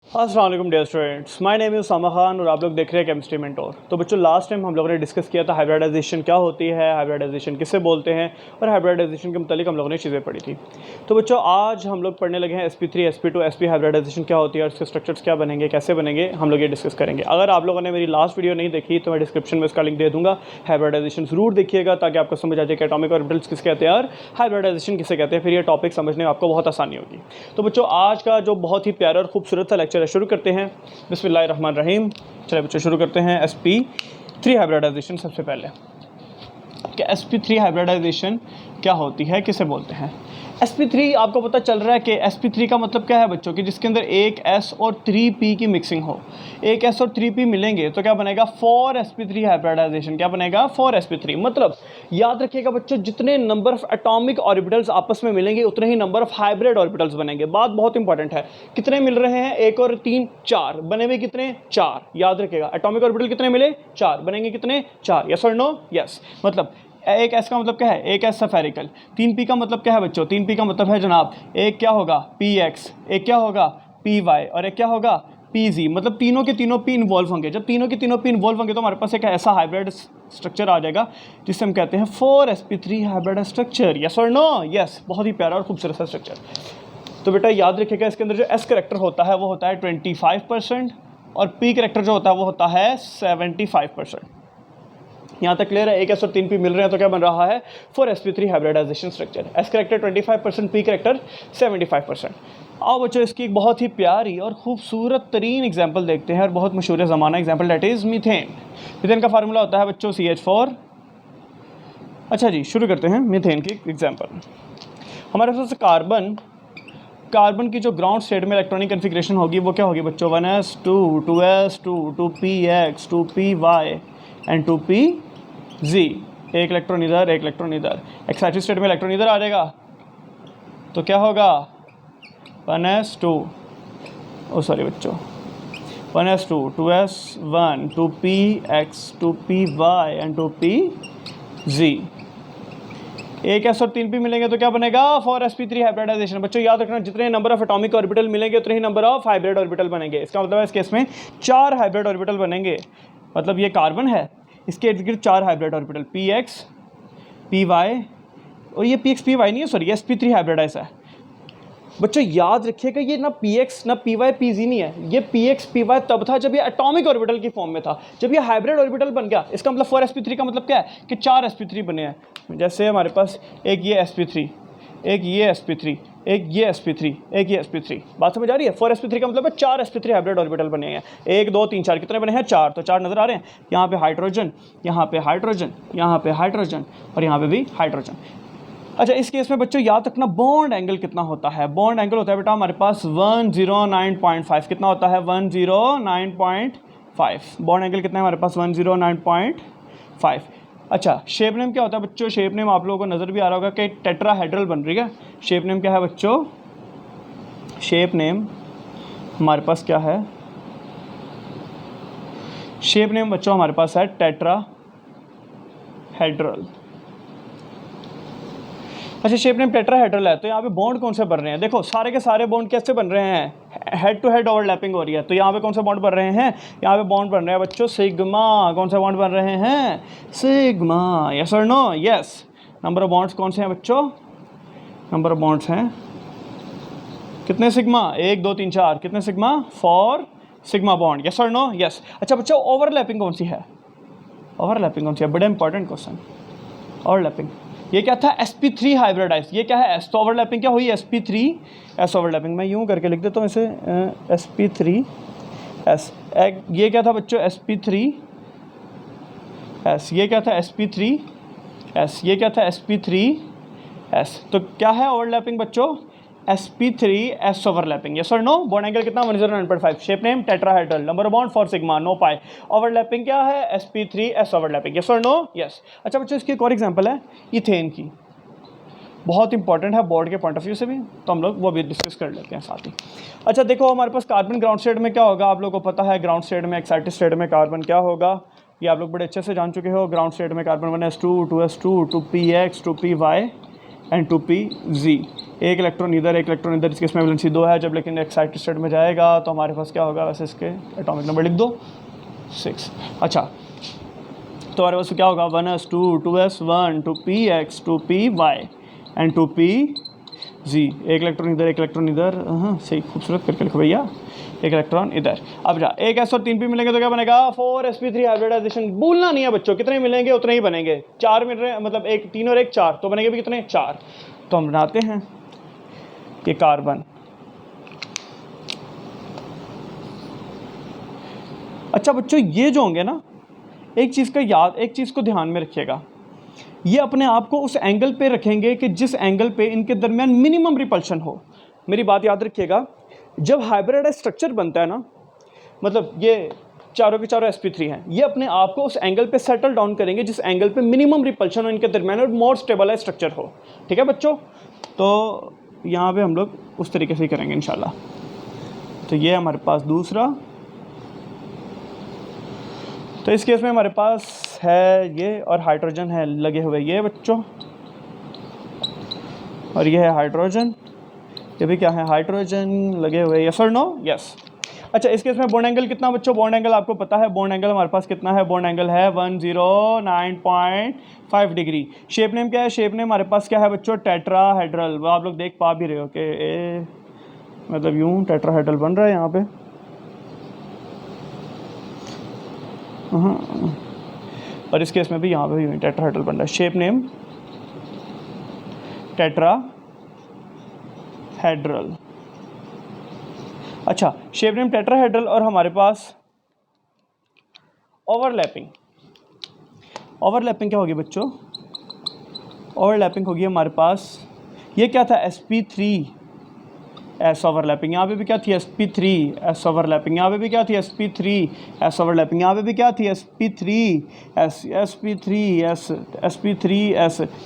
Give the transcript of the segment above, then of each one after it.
अस्सलाम वालेकुम dear students, my name is Usama Khan और आप लोग देख रहे हैं केमिस्ट्री मेंटोर। तो बच्चों, लास्ट टाइम हम लोगों ने डिस्कस किया था हाइब्रिडाइजेशन क्या होती है, हाइब्रिडाइजेशन किसे बोलते हैं और हाइब्रिडाइजेशन के मुतालिक हम लोगों ने चीज़ें पढ़ी थी। तो बच्चों, आज हम लोग पढ़ने लगे हैं sp3 sp2 sp हाइब्रिडाइजेशन क्या होती है और इसके स्ट्रक्चर्स क्या बनेंगे, कैसे बनेंगे, हम लोग ये डिस्कस करेंगे। अगर आप लोगों ने मेरी लास्ट वीडियो नहीं देखी तो मैं डिस्क्रिप्शन में उसका लिंक दे दूँगा। हाइब्रिडाइजेशन ज़रूर देखिएगा ताकि आपको समझ आ जाए कि एटॉमिक ऑर्बिटल्स किसे कहते हैं और हाइब्रिडाइजेशन किसे कहते हैं। फिर ये टॉपिक समझने में आपको बहुत आसानी होगी। तो बच्चों, आज का जो बहुत ही प्यारा और खूबसूरत सा लेक्चर है, शुरू करते हैं। बिस्मिल्लाहिर्रहमानिर्रहीम। चलिए बच्चों, शुरू करते हैं sp3 हाइब्रिडाइजेशन। सबसे पहले कि sp3 हाइब्रिडाइजेशन क्या होती है, किसे बोलते हैं। sp3 आपको पता चल रहा है कि sp3 का मतलब क्या है बच्चों, कि जिसके अंदर एक s और 3p की मिक्सिंग हो। एक s और 3p मिलेंगे तो क्या बनेगा, 4sp3 हाइब्रिडाइजेशन। क्या बनेगा, 4sp3। मतलब याद रखिएगा बच्चों, जितने नंबर ऑफ एटॉमिक ऑर्बिटल्स आपस में मिलेंगे उतने ही नंबर ऑफ हाइब्रिड ऑर्बिटल्स बनेंगे। बात बहुत इंपॉर्टेंट है। कितने मिल रहे हैं, एक और तीन, चार। बने हुए कितने, चार। याद रखिएगा, एटॉमिक ऑर्बिटल कितने मिले, चार। बनेंगे कितने, चार। यस और नो, यस। मतलब एक एस का मतलब क्या है, एक एस सफेरिकल। 3p का मतलब क्या है बच्चों, 3p का मतलब है जनाब, एक क्या होगा px, एक क्या होगा py और एक क्या होगा pz। मतलब तीनों के तीनों p इन्वॉल्व होंगे। जब तीनों के तीनों p इन्वॉल्व होंगे तो हमारे पास एक ऐसा हाइब्रिड स्ट्रक्चर आ जाएगा जिसे हम कहते हैं 4sp3 हाइब्रिड स्ट्रक्चर। यस और नो, यस। बहुत ही प्यारा और खूबसूरत सा स्ट्रक्चर। तो बेटा याद रखिएगा, इसके अंदर जो s करेक्टर होता है वो होता है 25% और p करेक्टर जो होता है वो होता है 75%। यहाँ तक क्लियर है। एक एस और 3p मिल रहे हैं तो क्या बन रहा है, 4sp3 hybridization structure. S character 25%, p character 75%। आओ बच्चों, इसकी एक बहुत ही प्यारी और खूबसूरत तरीन एग्जाम्पल देखते हैं और बहुत मशहूर ज़माना example, that is methane. Methane का फार्मूला होता है बच्चों CH4। अच्छा जी, शुरू करते हैं मीथेन की एग्जाम्पल। हमारे पास कार्बन की जो ग्राउंड स्टेट में इलेक्ट्रॉनिक कन्फिग्रेशन होगी वो क्या होगी बच्चों, 1s2 2s2 2px 2py and 2pz। एक इलेक्ट्रॉन इधर, एक इलेक्ट्रॉन इधर। एक्साइटेड स्टेट में इलेक्ट्रॉन इधर आ जाएगा तो क्या होगा, 1s2 ओ सॉरी बच्चों 1s2 2s1 2px 2py and 2pz। एक एस और 3p मिलेंगे तो क्या बनेगा, 4sp3 हाइब्रिडाइजेशन। बच्चों याद रखना, जितने नंबर ऑफ एटॉमिक ऑर्बिटल मिलेंगे उतने ही नंबर ऑफ हाइब्रिड ऑर्बिटल बनेंगे। इसका मतलब है इस केस में 4 हाइब्रिड ऑर्बिटल बनेंगे। मतलब ये कार्बन है, इसके इर्द गिर्द 4 हाइब्रिड ऑर्बिटल, px py और ये px py नहीं है, सॉरी sp3 हाइब्रिडाइज है। बच्चों याद रखिएगा, ये ना px ना py pz नहीं है। ये px py तब था जब ये एटॉमिक ऑर्बिटल की फॉर्म में था। जब ये हाइब्रिड ऑर्बिटल बन गया, इसका मतलब 4sp3 का मतलब क्या है कि 4 sp3 बने हैं। जैसे हमारे पास एक ये sp3, एक ये sp3, एक ये sp3, एक ये sp3। बात समझ आ रही है। 4sp3 का मतलब है 4 sp3 हाइब्रिड ऑर्बिटल बने हैं। 1 2 3 4 कितने बने हैं, 4। तो 4 नजर आ रहे हैं। यहाँ पे हाइड्रोजन, यहाँ पे हाइड्रोजन, यहाँ पे हाइड्रोजन और यहाँ पे भी हाइड्रोजन। अच्छा, इस केस में बच्चों याद रखना बॉन्ड एंगल कितना होता है। बॉन्ड एंगल होता है बेटा हमारे पास 109.5। कितना होता है, 109.5। बॉन्ड एंगल कितना है हमारे पास, 109.5। अच्छा, शेप नेम क्या होता है बच्चों, शेप नेम आप लोगों को नज़र भी आ रहा होगा कि टेट्राहेड्रल बन रही है। शेप नेम क्या है बच्चों, शेप नेम हमारे पास क्या है, शेप नेम बच्चों हमारे पास है टेट्राहेड्रल। अच्छा, शेप नेम टेट्राहेड्रल है तो यहाँ पे बॉन्ड कौन से बन रहे हैं, देखो सारे के सारे बॉन्ड कैसे बन रहे हैं, हेड टू हेड ओवरलैपिंग हो रही है। तो यहाँ पे कौन से बॉन्ड बन रहे हैं, यहाँ पे बॉन्ड बन रहे हैं बच्चों सिग्मा। कौन से बॉन्ड बन रहे हैं, सिग्मा। यस और no, yes. Number of bonds कौन से हैं बच्चों, नंबर ऑफ बॉन्ड्स हैं कितने, सिग्मा 1 2 3 4। कितने सिग्मा, 4 सिग्मा बॉन्ड। यस और नो, यस। अच्छा बच्चों, ओवरलैपिंग कौन सी है, ओवरलैपिंग कौन सी है, बड़ा इंपॉर्टेंट क्वेश्चन। ओवरलैपिंग ये क्या था, sp3 हाइब्रिडाइज। ये क्या है, s। तो ओवरलैपिंग क्या हुई, sp3 s ओवरलैपिंग। मैं यूं करके लिख देता हूँ इसे, sp3 s। ये क्या था बच्चों, sp3 s। ये क्या था, sp3 s। ये क्या था, sp3 s। तो क्या है ओवरलैपिंग बच्चों, sp3 s ओवरलैपिंग। यस और नो। बॉन्ड एंगल कितना, 109.5। Shape name tetrahedral. Number of bond 4 sigma, no pi. Overlapping क्या है, sp3 s ओवरलैपिंग। यस और नो, यस। अच्छा बच्चों, इसकी एक और एग्जांपल है इथेन की, बहुत इंपॉर्टेंट है बोर्ड के पॉइंट ऑफ व्यू से भी, तो हम लोग वो भी डिस्कस कर लेते हैं साथ ही। अच्छा देखो, हमारे पास कार्बन ग्राउंड स्टेट में क्या होगा, आप लोगों को पता है ग्राउंड स्टेट में, एक्साइटेड स्टेट में कार्बन क्या होगा, ये आप लोग बड़े अच्छे से जान चुके हो। ग्राउंड स्टेट में carbon 1s2 2s2 2px 2py N2P Z, एक इलेक्ट्रॉन इधर एक इलेक्ट्रॉन इधर, इसके इसमें वैलेंसी 2 है। जब लेकिन एक्साइटेड स्टेट में जाएगा तो हमारे पास क्या होगा, वैसे इसके एटॉमिक नंबर लिख दो 6। अच्छा, तो हमारे पास क्या होगा 1s2 2s1 2px 2py and 2pz, एक इलेक्ट्रॉन इधर एक इलेक्ट्रॉन इधर। हाँ सही, खूबसूरत करके लिखो भैया, एक इलेक्ट्रॉन इधर। अब जा एक s और 3p मिलेंगे तो क्या बनेगा 4sp3 हाइब्रिडाइजेशन। भूलना नहीं है बच्चों, कितने मिलेंगे उतने ही बनेंगे। 4 मिल रहे हैं, मतलब एक 3 और एक 4, तो बनेंगे भी कितने 4। तो हम बनाते हैं कि कार्बन। अच्छा बच्चों, ये जो होंगे ना, एक चीज़ को ध्यान में रखिएगा, ये अपने आप को उस एंगल पे रखेंगे कि जिस एंगल पे इनके दरमियान मिनिमम रिपल्शन हो। मेरी बात याद रखिएगा, जब हाइब्रिडाइज स्ट्रक्चर बनता है ना, मतलब ये चारों के चारों sp3 हैं, ये अपने आप को उस एंगल पे सेटल डाउन करेंगे जिस एंगल पे मिनिमम रिपल्शन हो इनके दरमियान और मोर स्टेबलाइज स्ट्रक्चर हो। ठीक है बच्चों, तो यहाँ पे हम लोग उस तरीके से ही करेंगे इंशाल्लाह। तो ये हमारे पास दूसरा, तो इस केस में हमारे पास है ये, और हाइड्रोजन है लगे हुए ये बच्चों, और ये है हाइड्रोजन, ये भी क्या है हाइड्रोजन लगे हुए, यस और नो, यस। अच्छा, इस केस में बॉन्ड एंगल कितना बच्चों, बॉन्ड एंगल आपको पता है, बॉन्ड एंगल हमारे पास कितना है, बॉन्ड एंगल है 109.5 डिग्री। शेप नेम क्या है, शेप नेम हमारे पास क्या है बच्चों, टेट्राहेड्रल। वो आप लोग देख पा भी रहे हो कि मतलब यूं टेट्राहेड्रल बन रहा है यहाँ पे। और इस केस में भी यहाँ पे यूं टेट्राहेड्रल बन रहा है। Shape name tetrahedral. अच्छा, शेप नेम टेट्राहेड्रल, और हमारे पास ओवरलैपिंग। ओवरलैपिंग क्या होगी बच्चों, ओवरलैपिंग होगी हमारे पास, ये क्या था sp3s ओवरलैपिंग, यहाँ पे भी क्या थी sp3s ओवरलैपिंग, यहाँ पे भी क्या थी sp3s ओवरलैपिंग, यहाँ पे भी क्या थी sp3s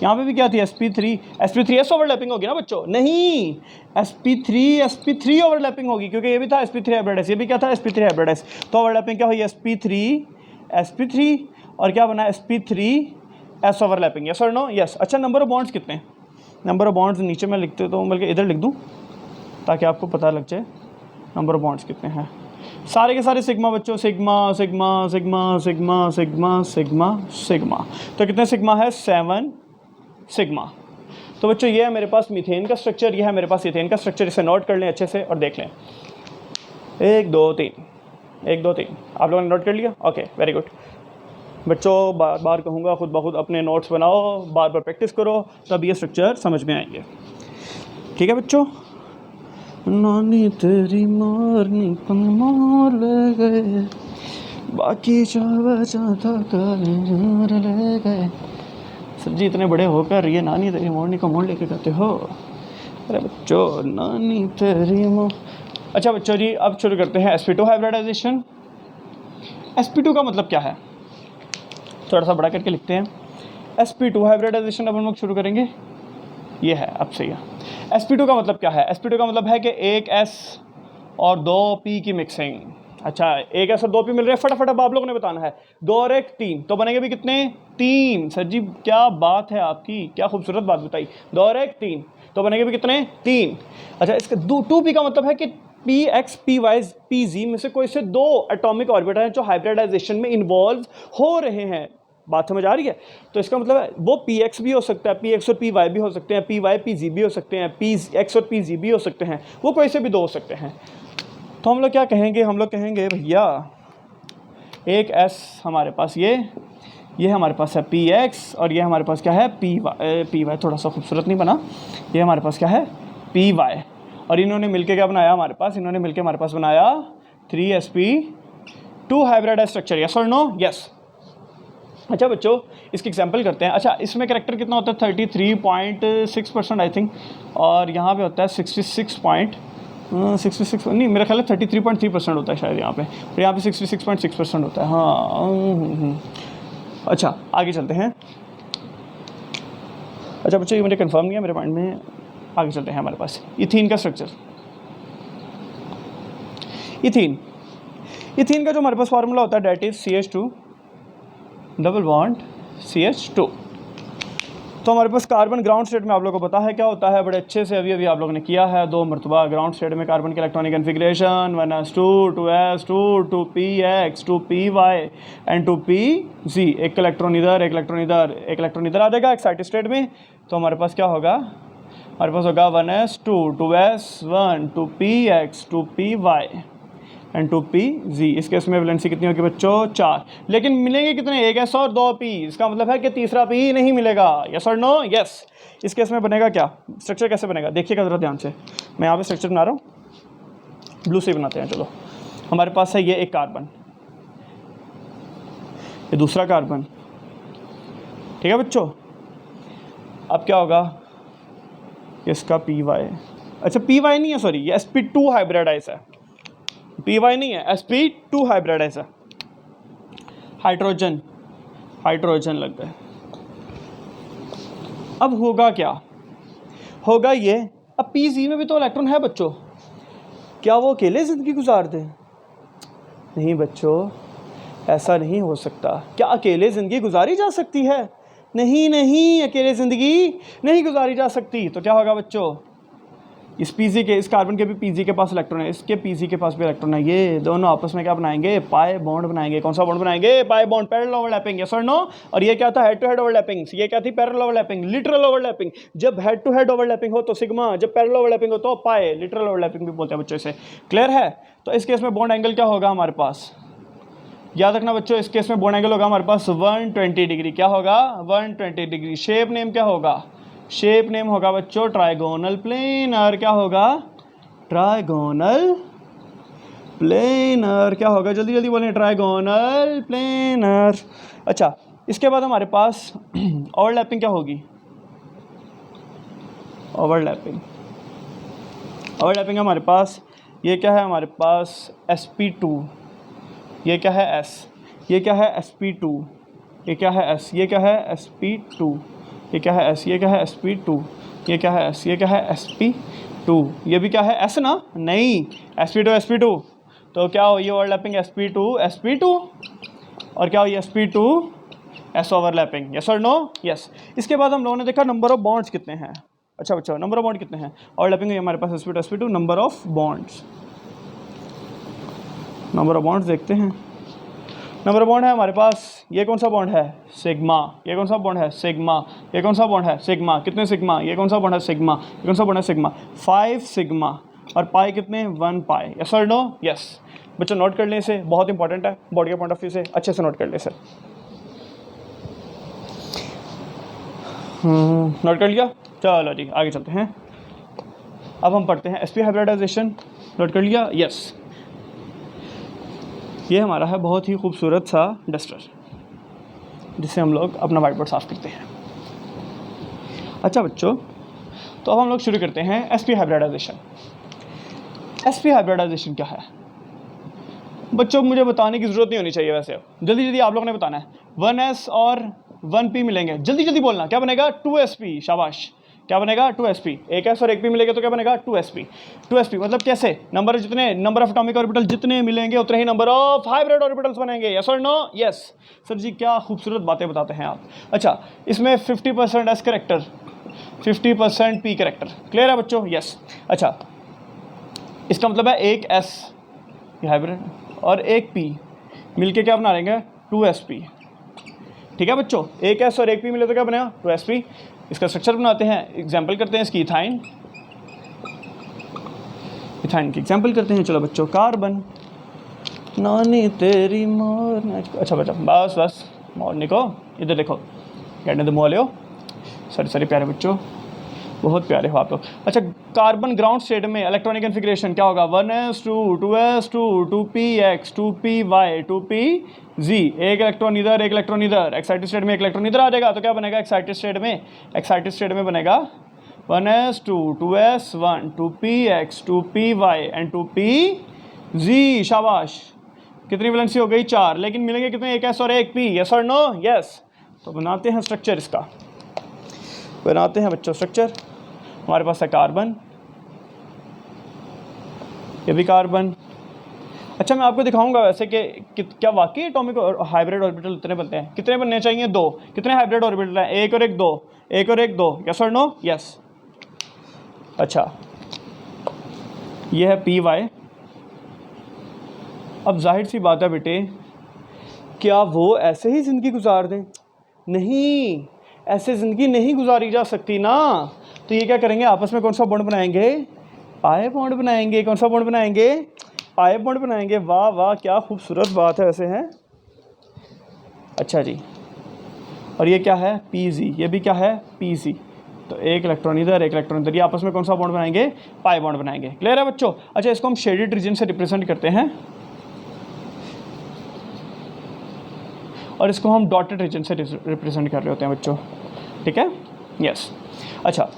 यहाँ पे भी क्या थी sp3s ओवरलैपिंग होगी ना बच्चों, नहीं sp3 ओवरलैपिंग होगी, क्योंकि ये भी था sp3 हाइब्रिडाइज, ये भी क्या था sp3 हाइब्रिडाइज। तो ओवरलैपिंग क्या हुई sp3 और क्या बना sp3s ओवरलैपिंग, यस और नो, यस। अच्छा, नंबर ऑफ बॉन्ड्स कितने, नंबर ऑफ बॉन्ड्स नीचे मैं लिखते तो बल्कि इधर लिख दूं ताकि आपको पता लग जाए नंबर ऑफ बॉन्ड्स कितने हैं। सारे के सारे सिग्मा बच्चों, sigma sigma sigma sigma sigma sigma sigma, तो कितने सिग्मा है 7 सिग्मा। तो बच्चों ये है मेरे पास मीथेन का स्ट्रक्चर, ये है मेरे पास इथेन का स्ट्रक्चर। इसे नोट कर लें अच्छे से और देख लें, 1 2 3 1 2 3, आप लोगों ने नोट कर लिया, ओके वेरी गुड बच्चों। बार बार कहूँगा, खुद ब खुद अपने नोट्स बनाओ, बार बार प्रैक्टिस करो, तब ये स्ट्रक्चर समझ में आएंगे। ठीक है बच्चों। नानी तेरी मारनी पन मार ले गए, बाकी ले गए। सर जी इतने बड़े होकर ये नानी तेरी मोरनी को मोड़ लेके कहते हो, अरे बच्चों नानी तेरी मोर। अच्छा बच्चों जी, अब शुरू करते हैं sp2 हाइब्रिडाइजेशन। sp2 का मतलब क्या है, थोड़ा सा बड़ा करके लिखते हैं। sp2 हाइब्रिडाइजेशन अब हम लोग शुरू करेंगे, ये है अब सही है। sp2 का मतलब क्या है, sp2 का मतलब है कि एक s और 2p की मिक्सिंग। अच्छा, एक s और 2p मिल रहे हैं, फटाफट अब आप लोगों ने बताना है, 2 और 1 3, तो बनेंगे भी कितने 3। सर जी क्या बात है आपकी, क्या खूबसूरत बात बताई, 2 और 1 3, तो बनेंगे भी कितने 3। अच्छा, इसके 2p का मतलब है कि px py pz में से कोई से 2 एटॉमिक ऑर्बिटल हैं जो हाइब्रिडाइजेशन में इन्वॉल्व हो रहे हैं। बात समझ आ रही है, तो इसका मतलब है वो px भी हो सकता है, px और py भी हो सकते हैं, py pz भी हो सकते हैं, px और pz भी हो सकते हैं, वो कोई से भी 2 हो सकते हैं। तो हम लोग क्या कहेंगे, हम लोग कहेंगे भैया एक s हमारे पास ये हमारे पास है px और ये हमारे पास क्या है py, थोड़ा सा खूबसूरत नहीं बना, ये हमारे पास क्या है py, और इन्होंने मिलके क्या बनाया हमारे पास, इन्होंने मिलके हमारे पास बनाया 3sp2 हाइब्रिडाइज स्ट्रक्चर, यस और नो, यस। अच्छा बच्चों, इसकी एग्जांपल करते हैं। अच्छा, इसमें कैरेक्टर कितना होता है 33.6% आई थिंक, और यहाँ पे होता है 66 नहीं, मेरा ख्याल है 33.3% होता है शायद यहाँ पे, और यहाँ पे 66.6% होता है। हाँ अच्छा, आगे चलते हैं। अच्छा बच्चों, ये मुझे कंफर्म नहीं है मेरे माइंड में, आगे चलते हैं। हमारे पास इथीन का स्ट्रक्चर, इथीन का जो हमारे पास फार्मूला होता है date is CH2 double bond CH2। तो हमारे पास कार्बन ग्राउंड स्टेट में आप लोगों को पता है क्या होता है, बड़े अच्छे से अभी आपलोगों ने किया है 2 मरतबा। ग्राउंड स्टेट में कार्बन के electronic configuration 1s2 2s2 2px 2py and 2pz। एक इलेक्ट्रॉन इधर, एक इलेक्ट्रॉन इधर, एक इलेक्ट्रॉन इधर आ जाएगा एक्साइटेड स्टेट में। तो हमारे पास क्या होगा, हमारे पास होगा 1s2 2s1 2px 2py and 2pz। इस केस में वैलेंसी कितनी होगी बच्चों, 4। लेकिन मिलेंगे कितने, एक s और 2 p। इसका मतलब है कि तीसरा p नहीं मिलेगा। यस और नो, यस। इस केस में बनेगा क्या, स्ट्रक्चर कैसे बनेगा देखिएगा ज़रा ध्यान से। मैं यहाँ पे स्ट्रक्चर बना रहा हूँ, ब्लू से बनाते हैं। चलो, हमारे पास है ये एक कार्बन, ये दूसरा कार्बन, ठीक है बच्चों। अब क्या होगा, इसका py, अच्छा py नहीं है, सॉरी, ये sp2 हाइब्रिडाइज है, py नहीं है, sp2 हाइब्रिडाइज है। हाइड्रोजन, हाइड्रोजन लग गए। अब होगा क्या, होगा ये, अब pz में भी तो इलेक्ट्रॉन है बच्चों, क्या वो अकेले ज़िंदगी गुजार दे? नहीं बच्चों, ऐसा नहीं हो सकता। क्या अकेले ज़िंदगी गुजारी जा सकती है? नहीं नहीं, अकेले ज़िंदगी नहीं गुजारी जा सकती। तो क्या होगा बच्चों, इस पीजी के, इस कार्बन के भी पीजी के पास इलेक्ट्रॉन है, इसके पीजी के पास भी इलेक्ट्रॉन है। ये दोनों आपस में क्या बनाएंगे, पाई बॉन्ड बनाएंगे। कौन सा बॉन्ड बनाएंगे, pi bond, parallel overlapping. Yes और नो। और ये क्या था, हेड टू हेड ओवरलैपिंग। ये क्या थी, पैरेलल ओवरलैपिंग, लिटरल ओवरलैपिंग। जब हेड टू हेड ओवरलैपिंग हो तो सिग्मा, जब पैरेलल ओवरलैपिंग हो तो पाई, लिटरल ओवरलैपिंग भी बोलते हैं बच्चों इसे। क्लियर है? तो इस केस में बॉन्ड एंगल क्या होगा हमारे पास, याद रखना बच्चों, इस केस में बॉन्ड एंगल होगा हमारे पास 120 डिग्री। क्या होगा, 120 डिग्री। शेप नेम क्या होगा, शेप नेम होगा बच्चों ट्राइगोनल प्लेनर। क्या होगा, ट्राइगोनल प्लेनर। क्या होगा, जल्दी जल्दी बोलें, ट्राइगोनल प्लेनर। अच्छा, इसके बाद हमारे पास ओवरलैपिंग क्या होगी, ओवरलैपिंग, ओवरलैपिंग हमारे पास ये क्या है, हमारे पास sp2, ये क्या है s, ये क्या है sp2, ये क्या है s, ये क्या है sp2, ये क्या है s, ये क्या है sp2, ये क्या है s, ये क्या है sp2, ये भी क्या है s ना, नहीं, sp2 sp2। तो क्या हो, ये ओवरलैपिंग sp2 sp2, और क्या हो ये sp2 s ओवरलैपिंग। यस और नो, यस। इसके बाद हम लोगों ने देखा नंबर ऑफ बॉन्ड्स कितने हैं। अच्छा बच्चों, नंबर ऑफ बॉन्ड कितने हैं, ओवरलैपिंग है हमारे पास sp2 sp2, number of bonds, number of bonds देखते हैं। नंबर ऑफ बॉन्ड है हमारे पास, ये कौन सा बॉन्ड है, सिग्मा। ये कौन सा बॉन्ड है, सिग्मा। ये कौन सा बॉन्ड है, सिग्मा। कितने सिग्मा, ये कौन सा बॉन्ड है, सिग्मा। ये कौन सा बॉन्ड है, सिग्मा। 5 सिग्मा। और पाई कितने, 1 पाई। यस और नो, यस। बच्चों नोट कर लें इसे, बहुत इंपॉर्टेंट है बॉडी के पॉइंट ऑफ व्यू से, अच्छे से नोट कर लें इसे। नोट कर लिया, चलो जी आगे चलते हैं। अब हम पढ़ते हैं sp हाइब्रिडाइजेशन। नोट कर लिया, यस। ये हमारा है बहुत ही खूबसूरत सा डस्टर, जिससे हम लोग अपना वाइट बोर्ड साफ़ करते हैं। अच्छा बच्चों, तो अब हम लोग शुरू करते हैं sp हाइब्रिडाइजेशन। sp हाइब्रिडाइजेशन क्या है बच्चों, मुझे बताने की ज़रूरत नहीं होनी चाहिए, वैसे जल्दी जल्दी आप लोगों ने बताना है। 1s और 1p मिलेंगे, जल्दी जल्दी बोलना। क्या बनेगा, 2sp। शाबाश, क्या बनेगा, 2sp। एक s और एक p मिलेगा तो क्या बनेगा, 2sp। 2sp मतलब कैसे, नंबर जितने, नंबर ऑफ एटॉमिक ऑर्बिटल जितने मिलेंगे उतने ही नंबर ऑफ हाइब्रिड ऑर्बिटल्स बनेंगे। यस और नो, यस। सर जी क्या खूबसूरत बातें बताते हैं आप। अच्छा, इसमें 50% s character, 50% p character. Clear है बच्चों, यस। अच्छा, इसका मतलब है एक s हाइब्रिड और एक p मिलके क्या बना लेंगे, 2sp। ठीक है बच्चों, एक s और एक p मिले तो क्या बनेगा, 2sp। इसका स्ट्रक्चर बनाते हैं, एग्जाम्पल करते हैं इसकी, इथाइन, इथाइन की एग्जाम्पल करते हैं। चलो बच्चों, कार्बन, नानी तेरी मोर। अच्छा बच्चा, बस बस मोरनी को इधर देखो, कहने दो मोलियो। सॉरी सॉरी प्यारे बच्चों, बहुत प्यारे हो आप लोग। अच्छा, कार्बन ग्राउंड स्टेट में इलेक्ट्रॉनिक कन्फिग्रेशन क्या होगा, 1s2 2s2 2px 2py 2pz। एक इलेक्ट्रॉन इधर, एक इलेक्ट्रॉन इधर। एक्साइटेड स्टेट में एक इलेक्ट्रॉन इधर आ जाएगा तो क्या बनेगा, एक्साइटेड स्टेट में, एक्साइटेड स्टेट में बनेगा 1s2 2s1 2px 2py and 2pz। शाबाश, कितनी वैलेंसी हो गई, 4। लेकिन मिलेंगे कितने, एक s और एक p। यस और नो, यस। तो बनाते हैं स्ट्रक्चर इसका, बनाते हैं बच्चों स्ट्रक्चर। हमारे पास है कार्बन, ये भी कार्बन, अच्छा मैं आपको दिखाऊंगा वैसे कि क्या वाकई एटॉमिक और हाइब्रिड ऑर्बिटल कितने बनते हैं, कितने बनने चाहिए, 2। कितने हाइब्रिड ऑर्बिटल हैं, एक और एक, दो, एक और एक, दो, यस और नो, यस। अच्छा ये है पी वाई। अब जाहिर सी बात है बेटे, क्या वो ऐसे ही ज़िंदगी गुजार दें? नहीं, ऐसे ज़िंदगी नहीं गुजारी जा सकती ना। तो ये क्या करेंगे, आपस में कौन सा बॉन्ड बनाएंगे, पाए बॉन्ड बनाएंगे। कौन सा बॉन्ड बनाएंगे, पाए बॉन्ड बनाएंगे। वाह वाह, क्या खूबसूरत बात है वैसे है। अच्छा जी, और ये क्या है, पी जी, ये भी क्या है, पी सी। तो एक इलेक्ट्रॉन इधर, एक इलेक्ट्रॉन इधर, ये आपस में कौन सा बॉन्ड बनाएंगे, पाई बॉन्ड बनाएंगे। क्लियर है बच्चों? अच्छा इसको हम शेडेड रीजन से रिप्रेजेंट करते हैं और इसको हम डॉटेड रीजन से रिप्रेजेंट कर रहे होते हैं बच्चों, ठीक है, यस। अच्छा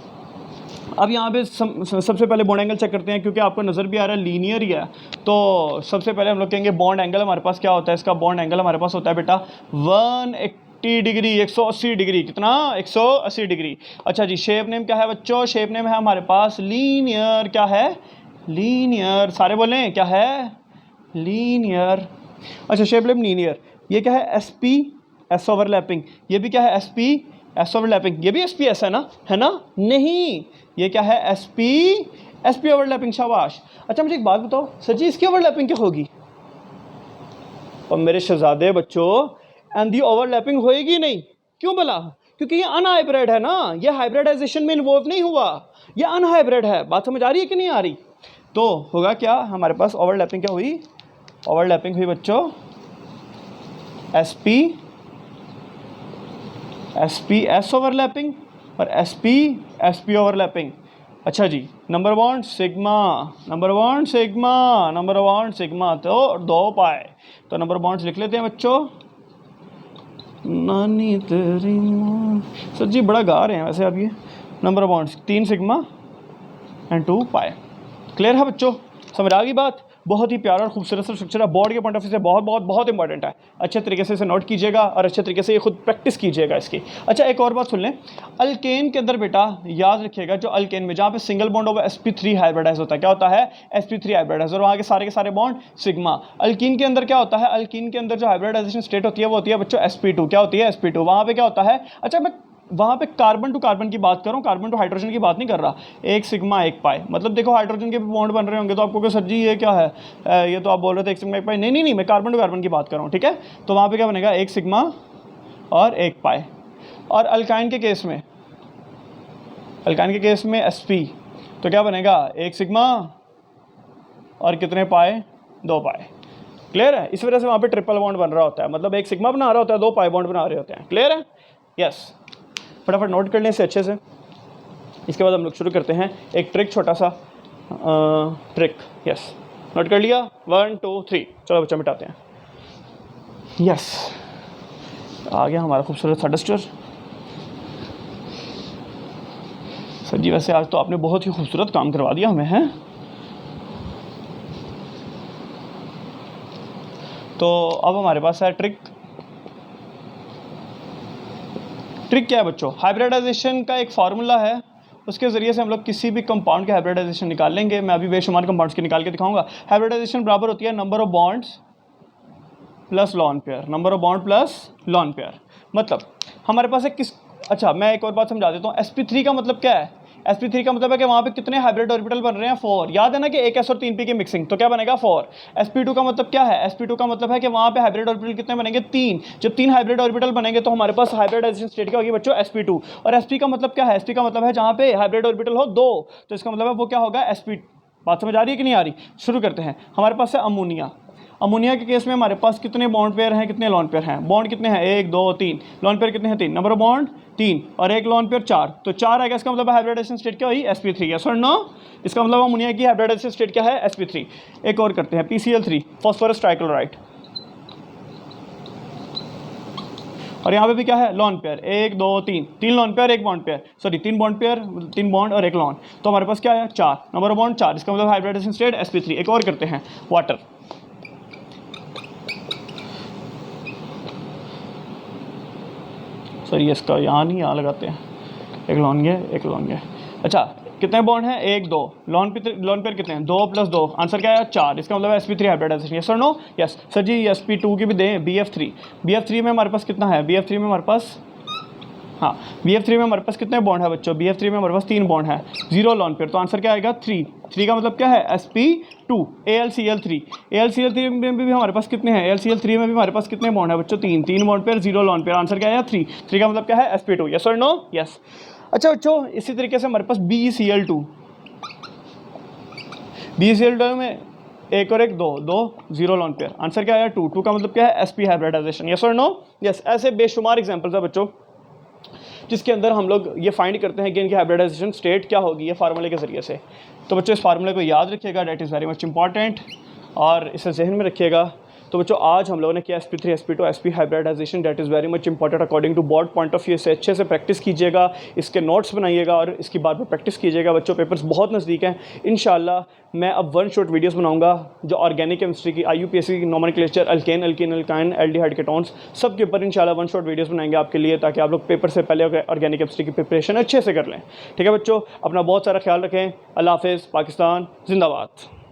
अब यहाँ पे सबसे पहले बॉन्ड एंगल चेक करते हैं, क्योंकि आपको नज़र भी आ रहा है लीनियर ही है। तो सबसे पहले हम लोग कहेंगे बॉन्ड एंगल हमारे पास क्या होता है, इसका बॉन्ड एंगल हमारे पास होता है बेटा 180 डिग्री, 180 डिग्री, कितना, 180 डिग्री। अच्छा जी, शेप नेम क्या है बच्चों, शेप नेम है हमारे पास लीनियर। क्या है, लीनियर, सारे बोलें क्या है, लीनियर। अच्छा शेप नेम लीनियर। ये क्या है, एस पी एस ओवरलैपिंग। ये भी क्या है, एस पी एस ओवरलैपिंग। ये भी एस पी एस है ना, है ना, नहीं, ये क्या है, एस पी ओवरलैपिंग, शाबाश। अच्छा मुझे एक बात बताओ सर जी, इसकी ओवरलैपिंग क्या होगी? और मेरे शहजादे बच्चों, एंड दी ओवरलैपिंग होएगी नहीं, क्यों भला? क्योंकि ये अनहाइब्रिड है ना, ये हाइब्रिडाइजेशन में इन्वॉल्व नहीं हुआ, ये अनहाइब्रिड है। बात समझ आ रही है कि नहीं आ रही? तो होगा क्या, हमारे पास ओवरलैपिंग क्या हुई, ओवरलैपिंग हुई बच्चों एस पी एस ओवरलैपिंग और एस पी ओवरलैपिंग। अच्छा जी, number one sigma, number one sigma, number one sigma, तो 2 पाए। तो नंबर बॉन्ड्स लिख लेते हैं बच्चों। नानी तेरी माँ, सर जी बड़ा गा रहे हैं वैसे आप ये। नंबर बॉन्ड्स 3 सिग्मा एंड 2 पाए। क्लियर है बच्चों, समझ आ गई बात? बहुत ही प्यारा और खूबसूरत सा स्ट्रक्चर है, बोर्ड के पॉइंट ऑफ व्यू से बहुत बहुत बहुत इंपॉर्टेंट है। अच्छे तरीके से इसे नोट कीजिएगा और अच्छे तरीके से ये खुद प्रैक्टिस कीजिएगा इसकी। अच्छा एक और बात सुन लें, अल्केन के अंदर बेटा याद रखिएगा, जो अल्केन में जहाँ पे सिंगल बॉन्ड होगा sp3 हाइब्रिडाइज होता है, क्या होता है, sp3 हाइब्रिडाइज, और वहाँ के सारे बॉन्ड सिग्मा। अल्कीन के अंदर क्या होता है, अल्कीन के अंदर जो हाइब्रिडाइजेशन स्टेट होती है वो होती है बच्चों sp2। क्या होती है, sp2। वहाँ पे क्या होता है, अच्छा मैं वहाँ पे कार्बन टू कार्बन की बात करूँ, कार्बन टू हाइड्रोजन की बात नहीं कर रहा। एक सिग्मा एक पाई, मतलब देखो हाइड्रोजन के बॉन्ड बन रहे होंगे तो आपको क्या सर जी ये क्या है, ये तो आप बोल रहे थे एक सिग्मा एक पाई। नहीं नहीं नहीं, मैं कार्बन टू कार्बन की बात कर रहा हूँ, ठीक है। तो वहाँ पे क्या बनेगा, एक सिग्मा और एक पाई। और अल्काइन के केस में, अल्काइन के केस में sp, तो क्या बनेगा, एक सिग्मा और कितने पाए, 2 पाए। क्लियर है? इस वजह से वहाँ पे ट्रिपल बॉन्ड बन रहा होता है, मतलब एक सिग्मा बना रहा होता है, 2 पाई बॉन्ड बना रहे होते हैं। क्लियर है? यस। फटाफट नोट कर लें इसे अच्छे से। इसके बाद हम लोग शुरू करते हैं एक ट्रिक, छोटा सा ट्रिक। यस, नोट कर लिया, 1 2 3, चलो बच्चा मिटाते हैं। यस, आ गया हमारा खूबसूरत सा डस्टर। सर जी वैसे आज तो आपने बहुत ही खूबसूरत काम करवा दिया हमें, है। तो अब हमारे पास है ट्रिक। ट्रिक क्या है बच्चों, हाइब्रिडाइजेशन का एक फार्मूला है, उसके ज़रिए से हम लोग किसी भी कंपाउंड के हाइब्रिडाइजेशन निकाल लेंगे। मैं अभी बेशुमार कंपाउंड्स के निकाल के दिखाऊंगा। हाइब्रिडाइजेशन बराबर होती है number of bonds plus lone pair, number of bond plus lone pair. मतलब हमारे पास एक अच्छा मैं एक और बात समझा देता हूँ। sp3 का मतलब क्या है, sp3 का मतलब है कि वहाँ पे कितने हाइब्रिड ऑर्बिटल बन रहे हैं, 4। याद है ना कि एक s और 3p की मिक्सिंग, तो क्या बनेगा 4। sp2 का मतलब क्या है, sp2 का मतलब है कि वहाँ पे हाइब्रिड ऑर्बिटल कितने बनेंगे, 3। जब 3 हाइब्रिड ऑर्बिटल बनेंगे तो हमारे पास हाइब्रिडाइजेशन स्टेट क्या होगी बच्चों, sp2। और sp का मतलब क्या है, sp का मतलब है जहाँ पे हाइब्रिड ऑर्बिटल हो 2, तो इसका मतलब है वो क्या होगा, sp। बात समझ आ रही है कि नहीं आ रही? शुरू करते हैं। हमारे पास है अमोनिया। अमोनिया के केस में हमारे पास कितने बॉन्ड पेयर हैं, कितने लॉन पेयर हैं, बॉन्ड कितने हैं, 1 2 3, लॉन पेयर कितने हैं, 3। नंबर ऑफ बॉन्ड 3 और एक लॉन पेयर 4, तो 4 आएगा। इसका मतलब हाइब्रिडाइजेशन स्टेट क्या हुई, sp3। यस और नो? इसका मतलब अमोनिया की हाइब्रिडाइजेशन स्टेट क्या है, sp3। एक और करते हैं, PCl3, फॉस्फोरस ट्राइक्लोराइड। और यहाँ पे भी क्या है, lone pair, 1 2 3, 3 lone pair, 1 bond pair, sorry 3 bond pair, 3 bond और 1 लॉन, तो हमारे पास क्या है, 4। नंबर ऑफ बॉन्ड 4, इसका मतलब हाइब्रिडाइजेशन स्टेट sp3। एक और करते हैं, वाटर। सर ये इसका यहाँ नहीं, यहाँ लगाते हैं, एक लॉन गया, एक लॉन गया। अच्छा कितने बॉन्ड हैं, 1 2, लोन पेयर कितने हैं, 2 + 2, आंसर क्या है 4, इसका मतलब sp3 हाइब्रिडाइजेशन, यस और नो, यस सर जी। sp2 की भी दें, bf3 में हमारे पास कितना है, bf3 में हमारे पास, हाँ bf3 में हमारे पास कितने बॉन्ड है बच्चों, bf3 में हमारे पास 3 बॉन्ड है, 0 लोन पेयर, तो आंसर क्या आएगा 3 का मतलब क्या है sp2, AlCl3 में भी हमारे पास कितने हैं, AlCl3 में भी हमारे पास कितने बॉन्ड है बच्चों, 3 bond pair, 0 lone pair, answer क्या आया 3 का मतलब क्या है sp2, यस और नो, यस। अच्छा बच्चों इसी तरीके से हमारे पास BeCl2 में 1 और 1 2 0 लोन पेयर, आंसर क्या आया 2 का मतलब क्या है sp हाइब्रिडाइजेशन, यस और नो, यस। ऐसे बेशुमार एग्जांपल्स है बच्चों जिसके अंदर हम लोग ये फाइंड करते हैं कि इनकी हाइब्रिडाइजेशन स्टेट क्या होगी, ये फार्मूले के ज़रिए से। तो बच्चों इस फार्मूले को याद रखिएगा, date is very much important, और इसे जहन में रखिएगा। तो बच्चों आज हम लोगों ने किया sp3 sp2 sp hybridization, that is very much important according to board point of view. इसे अच्छे से प्रैक्टिस कीजिएगा, इसके नोट्स बनाइएगा और इसकी बार बार प्रैक्टिस कीजिएगा बच्चों। पेपर्स बहुत नज़दीक हैं, इंशाल्लाह मैं अब 1 शॉट वीडियोस बनाऊंगा जो ऑर्गेनिक केमिस्ट्री की, IUPAC की nomenclature, alkane alkene alkyne aldehyde ketones सब के ऊपर इंशाल्लाह 1 शॉट वीडियोस बनाएंगे आपके लिए, ताकि आप लोग पेपर से पहले ऑर्गेनिक केमिस्ट्री की प्रिपरेशन अच्छे से कर लें। ठीक है बच्चों, अपना बहुत सारा ख्याल रखें। अल्लाह हाफ़िज़, पाकिस्तान जिंदाबाद।